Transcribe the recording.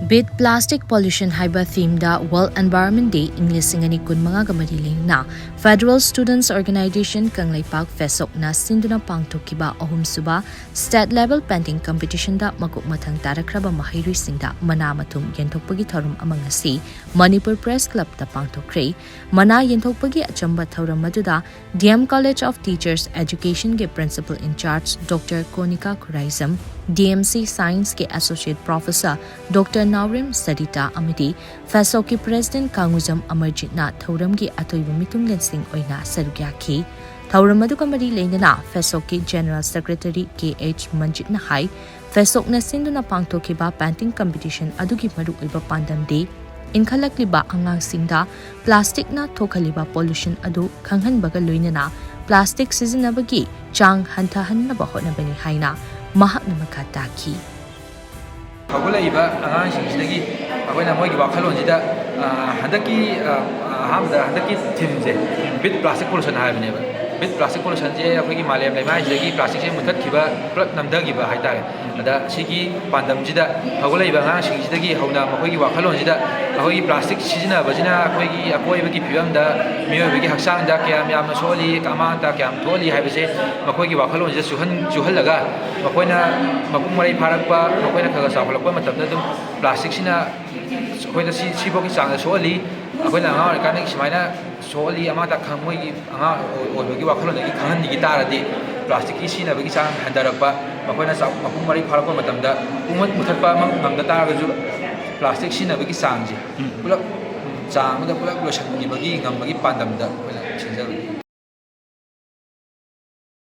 Bit Plastic Pollution HAIBA theme da World Environment Day English Singani kun mga gamari na Federal Students Organization KANGLEIPAK FESOK na SHINDUNA PANGTHOK-KHIBA ahum suba state level painting competition da MAKOK MATHANG TARAK-KHRABA Maheiroi Shing da mana matum Yenthokpagi Thouram amang ngasi Manipur Press Club da Pangthok-Khre mana Yenthokpagi achamba Thouram maduda DM College of Teachers Education ke Principal in Charge Dr. Konika Kurizam DMC Science के Associate Professor Dr. Naurim Sadita Amidi FESOK की President Kanguzam Amarjit na Thouram की अतोइब मितुंगन सिंह ओइना सरुग्या की Thouram मधु कमरी लेना FESOK की General Secretary KH Manjit na hai FESOK na SHINDUNA PANGTHOK-KHIBA painting competition अदुगी मरु ओइबा पांडम दे इनखलक्लिबा अंगांग सिंगदा plastic ना थोखलिबा pollution अदु खंगहनबगा लोइनना plastic सिजनबगी चांग हंथहन्नबा होनबनी हाइना mahakna makataki hawlaiba angangsingsidagi akoina moigi wakhalonjida handaki ahamda handaki thimje bit plastic pollution haibneba bit plastic pollution je akoigi malem leimai jigi plastic se muthatkiba plot namdagiba haitare ada sigi pandamjida hawlaiba angangsingsidagi hawna makoigi wakhalonjida akoigi plastic sijina bajina akoigi akoibagi phibamda miyobagi haksangda kyam yamna soli kamanta kyam tholi haibase makoigi wakhalonjida suhallaga makoina mapung marai pharakpa makoina khaga sawhalakpa matamda dum plastic sina akoida sibogi changda soli akoina anga organic simaina soli amata khamoi anga oibagi wakhalonjigi khangi taradi plastic ki sina bagi chang handarakpa makoina mapung marai pharakpa matamda umat muthatpa ngamda taragaju plastic sina bagi changji pulak changda pulak losan gi bagi ngam bagi pandamda oina chinjaru